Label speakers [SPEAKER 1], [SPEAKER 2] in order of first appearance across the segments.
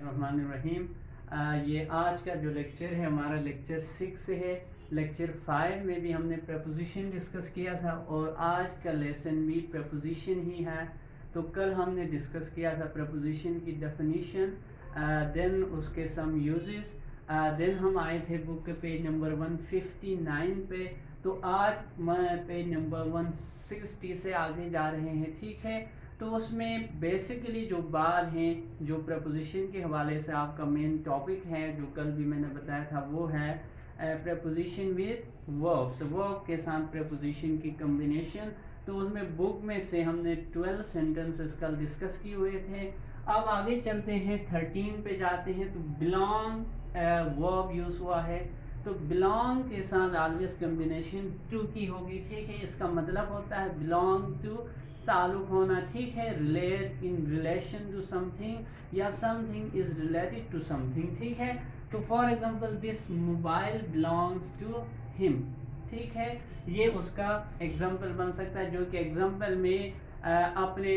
[SPEAKER 1] बिस्मिल्लाहिर्रहमानिर्रहीम। ये आज का जो लेक्चर है हमारा लेक्चर 6 है। लेक्चर 5 में भी हमने प्रपोजिशन डिस्कस किया था और आज का लेसन भी प्रपोजिशन ही है। तो कल हमने डिस्कस किया था प्रपोजिशन की डेफिनेशन, देन उसके सम यूजेस, देन हम आए थे बुक के पेज नंबर 159 पे। तो आज मैं पेज नंबर 160 से आगे जा रहे हैं, ठीक है। तो उसमें बेसिकली जो बात हैं, जो प्रपोजिशन के हवाले से आपका मेन टॉपिक है, जो कल भी मैंने बताया था, वो है प्रपोजिशन विद वर्ब्स, वर्ब के साथ प्रपोजिशन की कम्बिनेशन। तो उसमें बुक में से हमने 12 सेंटेंसेस कल डिस्कस किए हुए थे। अब आगे चलते हैं, 13 पे जाते हैं। तो बिलोंग वर्ब यूज़ हुआ है, तो बिलोंग के साथ ऑलवेज कम्बिनेशन टू की होगी, ठीक है। इसका मतलब होता है बिलोंग टू, ताल्लुक होना, ठीक है। Relate, in relation to something, या something is related to something, ठीक है। तो for example this mobile belongs to him, ठीक है। ये उसका एग्जांपल बन सकता है, जो कि एग्जांपल में अपने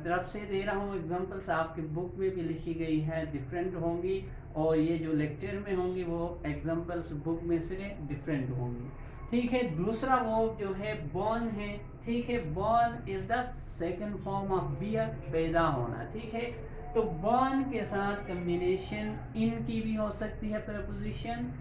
[SPEAKER 1] तरफ से दे रहा हूँ। एग्जांपल्स आपकी बुक में भी लिखी गई है, डिफरेंट होंगी, और ये जो लेक्चर में होंगी वो एग्जांपल्स बुक में से डिफरेंट होंगी, ठीक है। दूसरा वो जो है बॉर्न है, ठीक है। Born is the second form of bear, पैदा होना, ठीक है। तो बॉर्न के साथ कम्बिनेशन इन की भी हो सकती है प्रपोजिशन,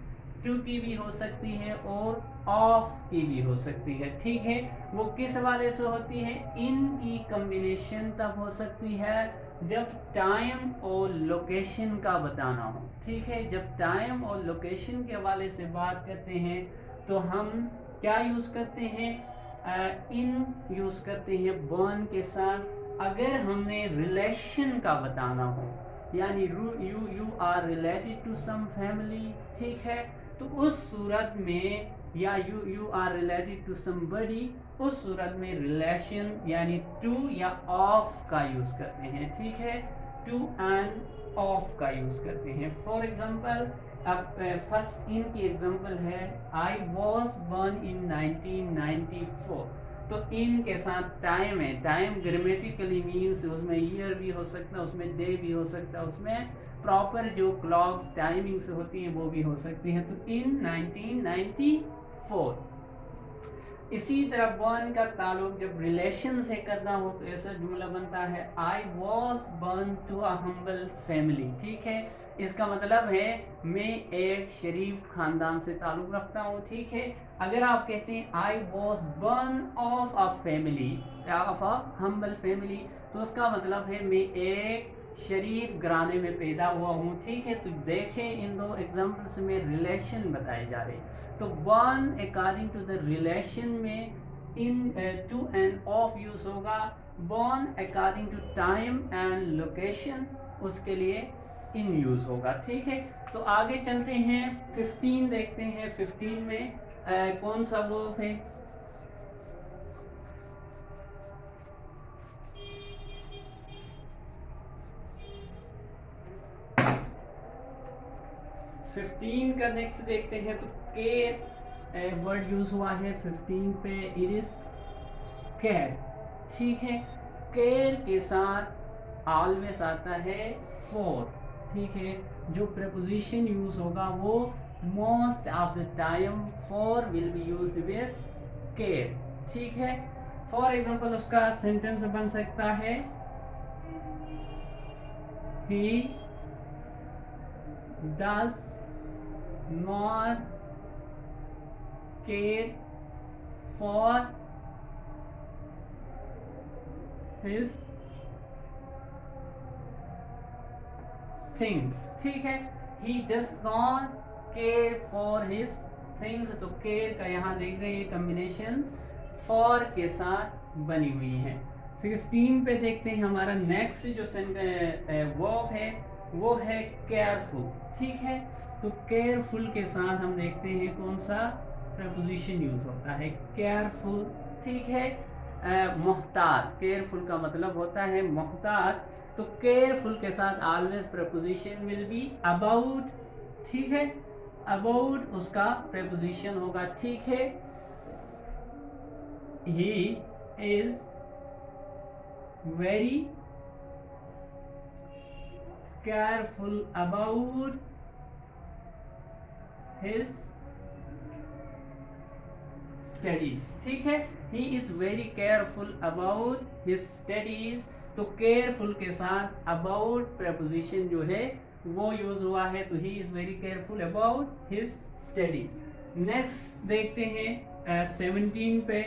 [SPEAKER 1] टू की भी हो सकती है, और ऑफ की भी हो सकती है, ठीक है। वो किस वाले से होती है? इन की कम्बिनेशन तब हो सकती है जब टाइम और लोकेशन का बताना हो, ठीक है। जब टाइम और लोकेशन के हवाले से बात करते हैं तो हम क्या यूज़ करते हैं? इन यूज़ करते हैं बॉर्न के साथ। अगर हमने रिलेशन का बताना हो, यानी you you are related to some family, ठीक है, तो उस सूरत में, या you are related to somebody, उस सूरत में रिलेशन यानी टू या ऑफ का यूज़ करते हैं, ठीक है। टू एंड ऑफ का यूज़ करते हैं। फॉर एग्जांपल, अब फर्स्ट इन की एग्जांपल है, आई वॉज बर्न इन 1994। तो इन के साथ टाइम है, टाइम ग्रामेटिकली मीन्स उसमें ईयर भी हो सकता है, उसमें डे भी हो सकता है, उसमें प्रॉपर जो क्लॉक टाइमिंग्स होती हैं वो भी हो सकती हैं। तो इन 1994। इसी तरह बर्न का ताल्लुक जब रिलेशन से करना हो तो ऐसा जुमला बनता है, I was born to a humble family, ठीक है। इसका मतलब है मैं एक शरीफ खानदान से ताल्लुक रखता हूँ, ठीक है। अगर आप कहते हैं आई was burn of a family, of a humble family, तो उसका मतलब है मैं एक शरीफ घराने में पैदा हुआ हूँ, ठीक है। तो देखें इन दो एग्जाम्पल्स में रिलेशन बताए जा रहे हैं। तो one according to the relation में in to and of use होगा। Born according to time and location, उसके लिए इन यूज होगा, ठीक है। तो आगे चलते हैं, 15 देखते हैं। 15 में कौन सा वर्ब है? फिफ्टीन का नेक्स्ट देखते हैं। तो केयर वर्ड यूज हुआ है 15 पे, इट इज केयर, ठीक है। केयर के साथ ऑलवेज आता है फॉर, ठीक है। जो प्रपोजिशन यूज होगा वो most of the time for will be used with care, ठीक है। फॉर एग्जांपल उसका सेंटेंस बन सकता है, he does not care for his things, ठीक है। He does not care for his things. तो केयर का यहाँ देख रहे हैं कम्बिनेशन फॉर के साथ बनी हुई है। 16 पे देखते हैं, हमारा नेक्स्ट जो वर्ब है वो है केयरफुल, ठीक है। तो केयरफुल के साथ हम देखते हैं कौन सा प्रपोजिशन यूज होता है, केयरफुल, ठीक है। मोहतात, केयरफुल का मतलब होता है मोहतात। तो केयरफुल के साथ always preposition will be about, ठीक है। अबाउट उसका प्रपोजिशन होगा, ठीक है। ही is very careful about his studies। ठीक है, he is very careful about his studies। तो केयरफुल के साथ अबाउट preposition जो है वो यूज हुआ है, तो he is very careful about his studies। Next देखते हैं 17 पे।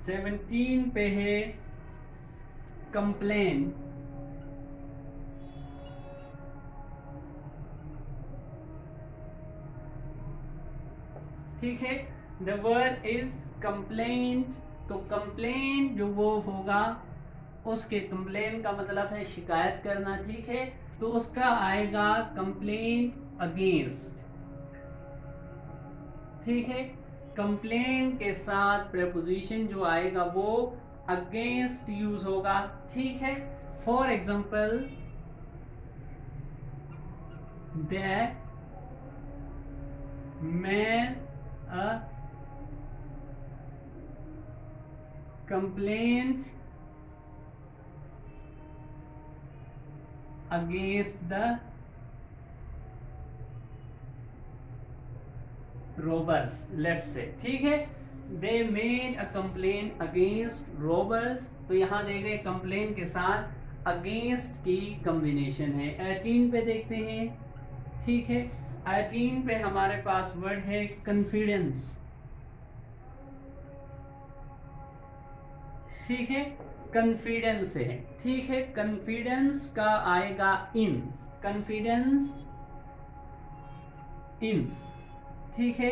[SPEAKER 1] 17 पे है कंप्लेन। ठीक है, द वर्ड इज कंप्लेंट। तो कंप्लेंट जो वो होगा उसके, कंप्लेन का मतलब है शिकायत करना। ठीक है, तो उसका आएगा कंप्लेंट अगेंस्ट। ठीक है, कंप्लेंट के साथ प्रेपोजिशन जो आएगा वो अगेंस्ट यूज होगा। ठीक है, for example that man a complaint against the robbers, let's say। ठीक है, they made a complaint against robbers। तो यहां देख रहे कंप्लेन के साथ अगेंस्ट की कॉम्बिनेशन है। 18 पे देखते हैं। ठीक है, 18 पे हमारे पास वर्ड है कॉन्फिडेंस। ठीक है, कॉन्फिडेंस है। ठीक है, कॉन्फिडेंस का आएगा इन, कॉन्फिडेंस इन। ठीक है,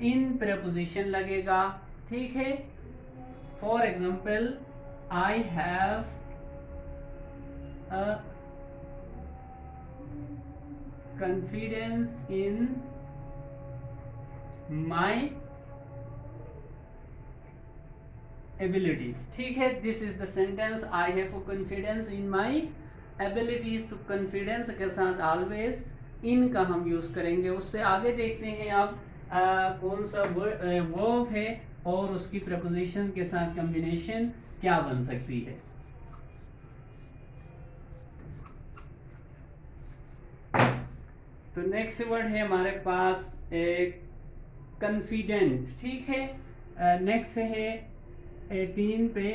[SPEAKER 1] इन प्रेपोजिशन लगेगा। ठीक है, for example I have a confidence in my abilities. ठीक है, this is the sentence, I have confidence in my abilities. तो कॉन्फिडेंस के साथ ऑलवेज इन का हम यूज करेंगे। उससे आगे देखते हैं अब कौन सा वर्ब है और उसकी प्रपोजिशन के साथ कॉम्बिनेशन क्या बन सकती है। तो नेक्स्ट वर्ड है हमारे पास कॉन्फिडेंट। ठीक है, नेक्स्ट है 18 पे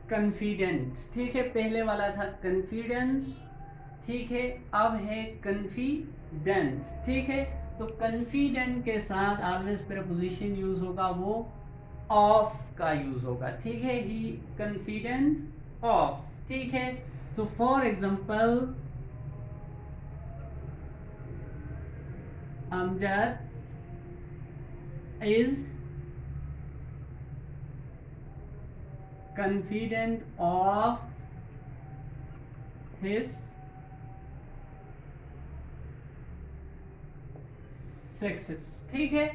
[SPEAKER 1] कॉन्फिडेंट। ठीक है, पहले वाला था कॉन्फिडेंस। ठीक है, अब है कॉन्फिडेंट। ठीक है, तो कॉन्फिडेंट के साथ ऑलवेज प्रपोजिशन यूज होगा वो ऑफ का यूज होगा। ठीक है, ही कॉन्फिडेंट ऑफ। ठीक है, तो for example Amjad is confident of his success। ठीक है,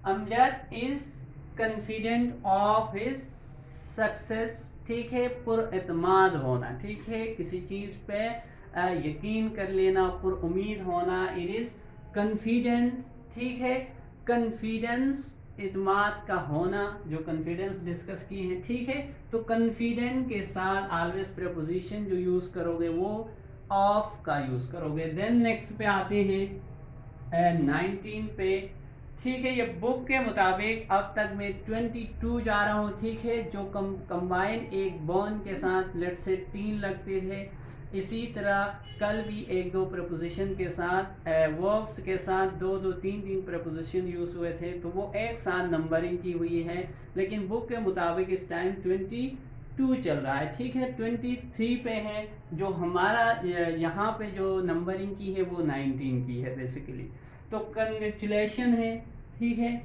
[SPEAKER 1] Amjad is confident of his success. ठीक है, पुरएतमाद होना। ठीक है, किसी चीज पे यकीन कर लेना, पुर उम्मीद होना, इट इज कॉन्फिडेंट। ठीक है, कॉन्फिडेंस इतमाद का होना, जो कॉन्फिडेंस डिस्कस किए हैं। ठीक है, तो कॉन्फिडेंट के साथ ऑलवेज प्रपोजिशन जो यूज करोगे वो ऑफ का यूज करोगे। देन नेक्स्ट पे आते हैं 19 पे। ठीक है, ये बुक के मुताबिक अब तक मैं 22 जा रहा हूँ। ठीक है, जो कंबाइन एक बॉन्ड के साथ लेट से 3 लगते थे, इसी तरह कल भी एक दो प्रपोजिशन के साथ वर्ब्स के साथ दो दो तीन तीन प्रपोजिशन यूज हुए थे, तो वो एक साथ नंबरिंग की हुई है। लेकिन बुक के मुताबिक इस टाइम 22 चल रहा है। ठीक है, 23 पे है, जो हमारा यहाँ पे जो नंबरिंग की है वो 19 की है बेसिकली। तो कंग्रेचुलेशन है। ठीक है,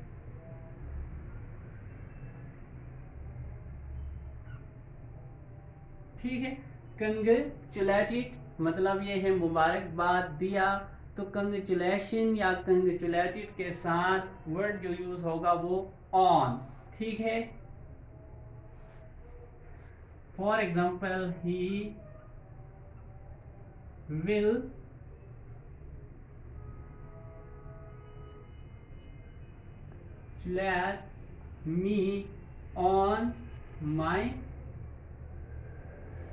[SPEAKER 1] ठीक है, कंग्रेचुलेटेड मतलब ये है मुबारकबाद दिया। तो कंग्रेचुलेशन या कंग्रेचुलेटेड के साथ वर्ड जो यूज होगा वो ऑन। ठीक है, for example he will congratulate me on my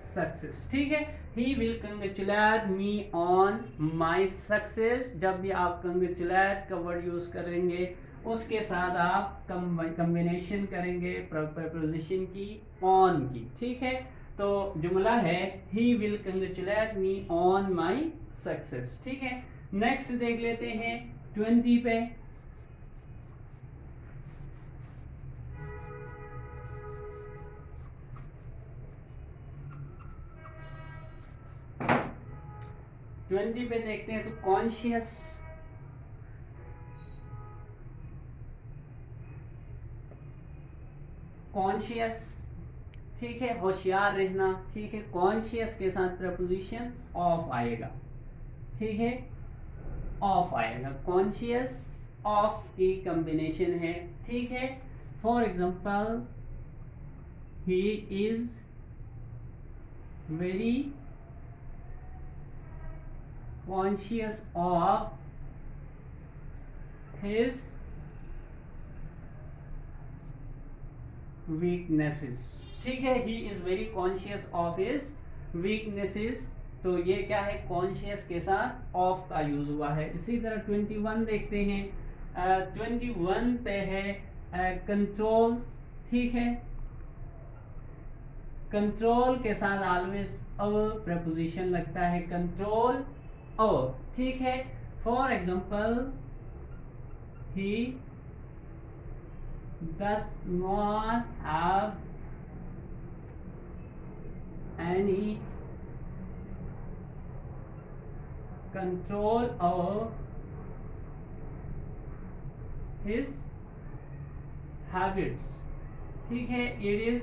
[SPEAKER 1] success. ठीक है, he will congratulate me on my success. जब भी आप कंग्रेचुलेट का वर्ड यूज करेंगे उसके साथ आप कम्बिनेशन करेंगे प्रपोजिशन की ऑन की। ठीक है, तो जुमला है he will congratulate me on my success. ठीक है, नेक्स्ट देख लेते हैं 20 पे। ट्वेंटी पे देखते हैं तो कॉन्शियस, कॉन्शियस, ठीक है, होशियार रहना। ठीक है, कॉन्शियस के साथ प्रपोजिशन ऑफ आएगा। ठीक है, ऑफ आएगा, कॉन्शियस ऑफ की कॉम्बिनेशन है। ठीक है, for example he is very conscious of his weaknesses। ठीक है, he is very conscious of his weaknesses। तो ये क्या है, कॉन्शियस के साथ ऑफ का यूज हुआ है। इसी तरह 21 देखते हैं। 21 पे है कंट्रोल। ठीक है, कंट्रोल के साथ ऑलवेज अवर प्रपोजिशन लगता है, कंट्रोल और। ठीक है, for example he does not have any control over his habits. ठीक है, it is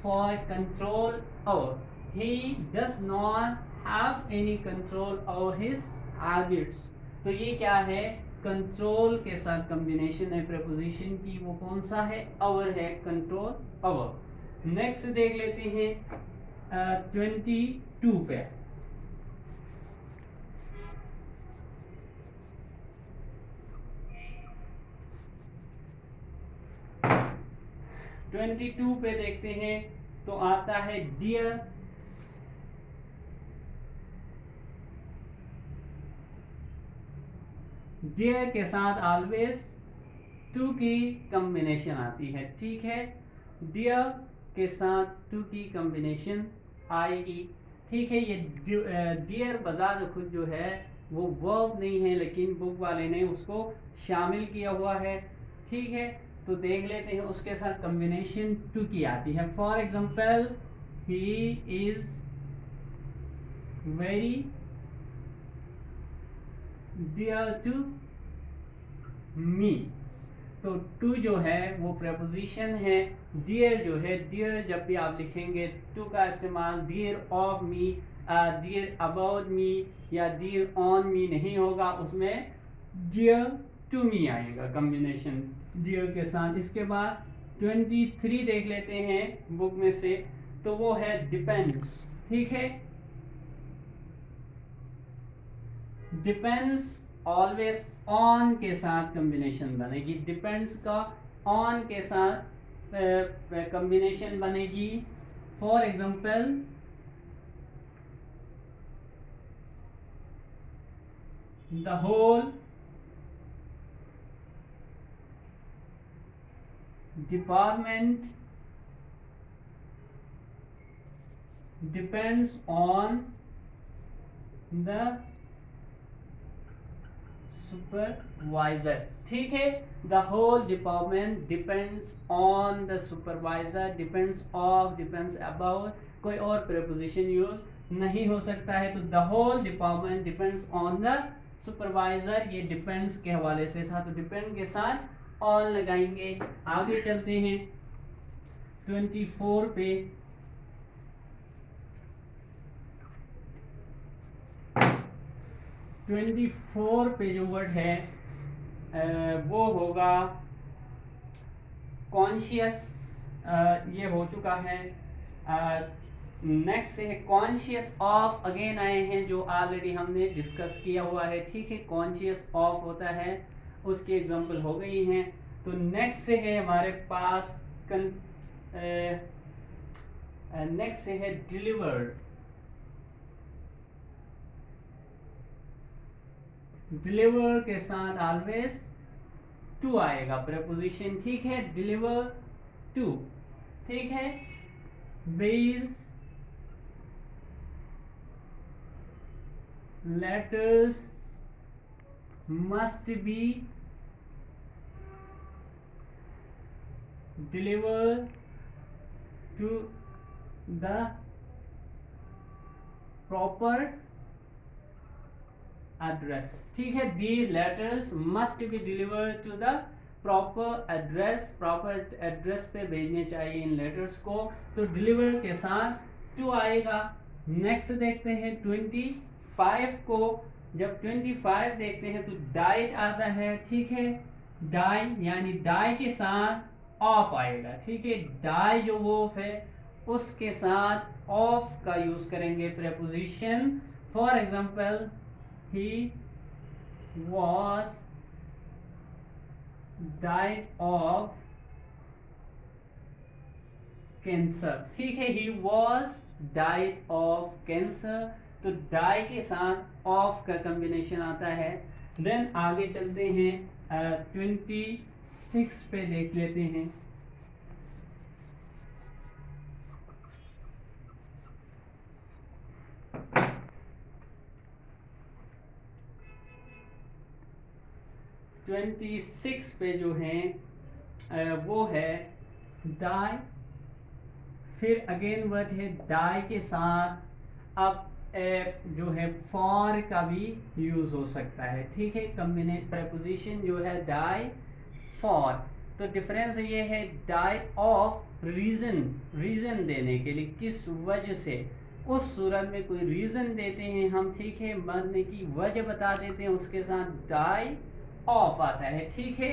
[SPEAKER 1] for control over, he does not have any control over his habits। तो ये क्या है, कंट्रोल के साथ कॉम्बिनेशन है प्रपोजिशन की, वो कौन सा है, अवर है, कंट्रोल अवर। नेक्स्ट देख लेते हैं 22 पे। 22 पे देखते हैं तो आता है डियर। डियर के साथ ऑलवेज टू की कॉम्बिनेशन आती है। ठीक है, डियर के साथ टू की कॉम्बिनेशन आएगी। ठीक है, ये डियर बजाज खुद जो है वो वर्ब नहीं है, लेकिन बुक वाले ने उसको शामिल किया हुआ है। ठीक है, तो देख लेते हैं उसके साथ कॉम्बिनेशन टू की आती है। For example he is very dear to me. तो टू जो है वो प्रपोजिशन है, डियर जो है, डियर जब भी आप लिखेंगे टू का इस्तेमाल dear of me, dear about me या डियर ऑन मी नहीं होगा, उसमें डियर टू मी आएगा कॉम्बिनेशन डियर के साथ। इसके बाद 23 देख लेते हैं बुक में से, तो वो है डिपेंड्स। ठीक है, डिपेंड्स ऑलवेज ऑन के साथ कॉम्बिनेशन बनेगी, डिपेंड्स का ऑन के साथ कॉम्बिनेशन बनेगी। For example the whole department depends on the supervisor. ठीक है, the whole department depends on the supervisor, depends of, depends about, कोई और प्रीपोजिशन यूज नहीं हो सकता है। तो the whole department depends on the supervisor, ये डिपेंड्स के हवाले से था, तो डिपेंड के साथ ऑन लगाएंगे। आगे चलते हैं 24 पे। 24 पे जो वर्ड है वो होगा कॉन्शियस। ये हो चुका है। नेक्स्ट है कॉन्शियस ऑफ, अगेन आए हैं जो ऑलरेडी हमने डिस्कस किया हुआ है। ठीक है, कॉन्शियस ऑफ होता है, उसकी एग्जांपल हो गई हैं। तो नेक्स्ट है हमारे पास नेक्स्ट है डिलीवर्ड। डिलीवर के साथ ऑलवेज टू आएगा प्रेपोजिशन, ठीक है, डिलीवर टू, ठीक है। Base letters must be deliver to the proper address, ठीक है। These letters must be deliver to the proper address, proper address पे भेजने चाहिए इन लेटर्स को, तो डिलीवर के साथ टू आएगा। नेक्स्ट देखते हैं 25 को। जब 25 देखते हैं तो डाइट आता है, ठीक है। डाई यानी डाई के साथ ऑफ आएगा, ठीक है। डाई जो वर्ब है उसके साथ ऑफ का यूज करेंगे preposition. For example he was died of cancer, ठीक है। he was died of cancer, तो die के साथ of का कॉम्बिनेशन आता है। देन आगे चलते हैं 26 पे देख लेते हैं। ट्वेंटी सिक्स पे जो है वो है डाई, फिर अगेन वर्ड है डाई के साथ अब जो है फॉर का भी यूज हो सकता है, ठीक है। कॉम्बिनेट प्रेपोजिशन जो है डाई फॉर, तो डिफरेंस ये है डाई ऑफ रीजन, रीजन देने के लिए, किस वजह से, उस सूरत में कोई रीजन देते हैं हम, ठीक है, मरने की वजह बता देते हैं, उसके साथ डाई ऑफ आता है, ठीक है।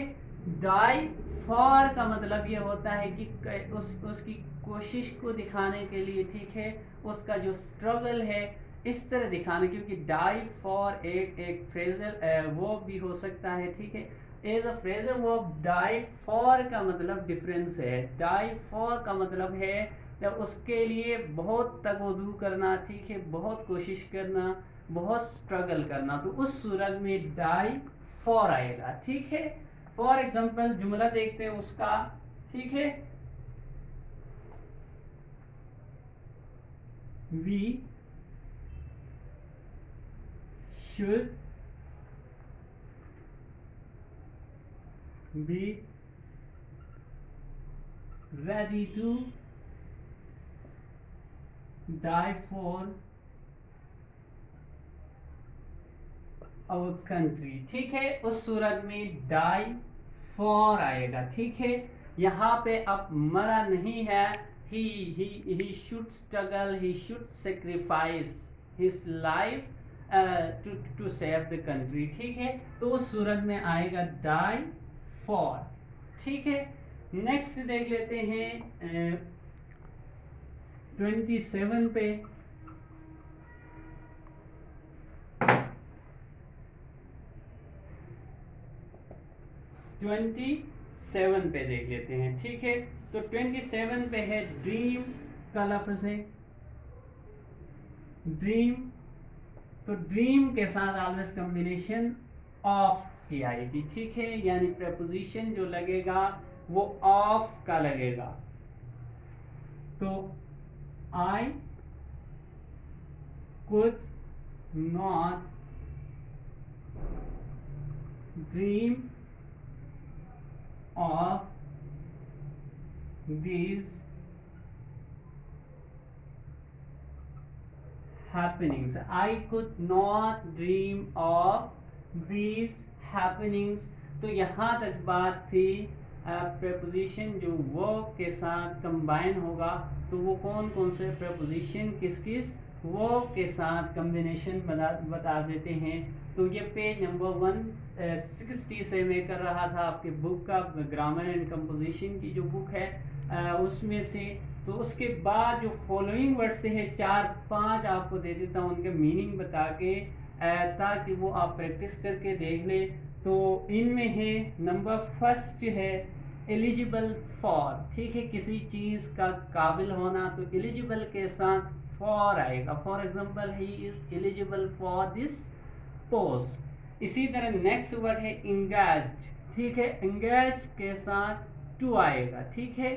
[SPEAKER 1] डाई फॉर का मतलब ये होता है कि उसकी कोशिश को दिखाने के लिए, ठीक है, उसका जो स्ट्रगल है इस तरह दिखाने, क्योंकि डाई फॉर एक फ्रेजल वो भी हो सकता है, ठीक है। एज अ फ्रेजल वो डाई फॉर का मतलब डिफरेंस है। डाई फॉर का मतलब है जब उसके लिए बहुत तगोदू करना, ठीक है, बहुत कोशिश करना, बहुत स्ट्रगल करना, तो उस सूरत में डाई फॉर आएगा, ठीक है। फॉर एग्जाम्पल जुमला देखते हैं उसका, ठीक है। We should be ready to die for our country, ठीक है। उस सूरत में डाई फॉर आएगा, ठीक है। यहाँ पे अब मरा नहीं है, he should struggle, he should sacrifice his life to save the country, ठीक है। तो उस सूरत में आएगा डाई फॉर, ठीक है। नेक्स्ट देख लेते हैं 27 पे। 27 पे देख लेते हैं, ठीक है। तो 27 पे है ड्रीम का लफ्ज है, ड्रीम, तो ड्रीम के साथ ऑलवेज कॉम्बिनेशन ऑफ की आएगी, ठीक है। यानी प्रेपोजिशन जो लगेगा वो ऑफ का लगेगा, तो I could not dream of these happenings. I could not dream of these happenings. तो यहाँ तक बात थी प्रेपोजिशन जो वर्ब के साथ कंबाइन होगा, तो वो कौन कौन से प्रेपोजिशन किस किस वर्ब के साथ कॉम्बिनेशन बता देते हैं। तो ये पेज नंबर 160 से मैं कर रहा था आपके बुक का, ग्रामर एंड कंपोजिशन की जो बुक है उसमें से। तो उसके बाद जो फॉलोइंग वर्ड से है 4-5 आपको दे देता हूँ उनके मीनिंग बता के, ताकि वो आप प्रैक्टिस करके देख लें। तो इनमें है नंबर फर्स्ट है एलिजिबल फॉर, ठीक है, किसी चीज़ का काबिल होना, तो एलिजिबल के साथ फॉर आएगा। For example he is eligible for this post. इसी तरह नेक्स्ट वर्ड है इंगेज, ठीक है, इंगेज के साथ टू आएगा, ठीक है।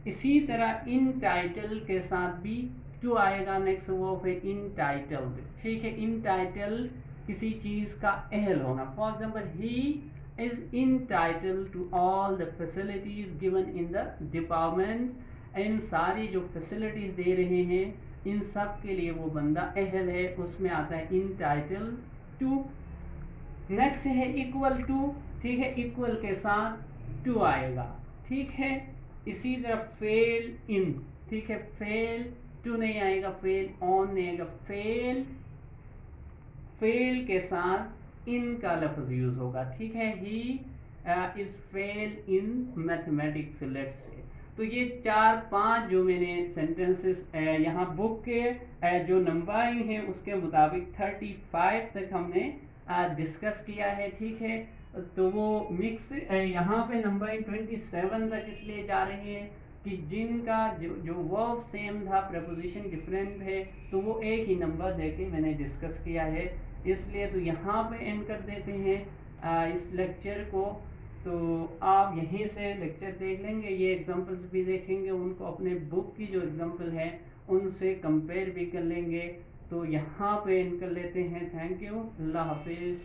[SPEAKER 1] इसी तरह इन टाइटल के साथ भी टू आएगा। नेक्स्ट वर्ब है इन टाइटल्ड, ठीक है, इन टाइटल किसी चीज़ का अहल होना। For example he is entitled to all the facilities given in the department. इन सारी जो फैसिलिटीज दे रहे हैं इन सब के लिए वो बंदा अहल है, उसमें आता है इन टाइटल टू। नेक्स्ट है इक्वल टू, ठीक है, इक्वल के साथ टू आएगा, ठीक है। इसी तरह फेल इन, ठीक है, फेल टू नहीं आएगा, फेल ऑन नहीं आएगा, फेल फेल के साथ इन का लफ्ज यूज होगा, ठीक है। He is fail in mathematics, let's say. तो ये 4-5 जो मैंने सेंटेंसेस यहाँ बुक के जो नंबरिंग है उसके मुताबिक 35 तक हमने डिस्कस किया है, ठीक है। तो वो मिक्स यहाँ पे नंबरिंग 27 तक इसलिए जा रही है कि जिनका जो वर्ब सेम था, प्रपोजिशन डिफरेंट है, तो वो एक ही नंबर देके मैंने डिस्कस किया है, इसलिए तो यहाँ पे एंड कर देते हैं इस लेक्चर को। तो आप यहीं से लेक्चर देख लेंगे, ये एग्जांपल्स भी देखेंगे, उनको अपने बुक की जो एग्जांपल है उनसे कंपेयर भी कर लेंगे। तो यहाँ पे एंड कर लेते हैं। थैंक यू, अल्लाह हाफिज़।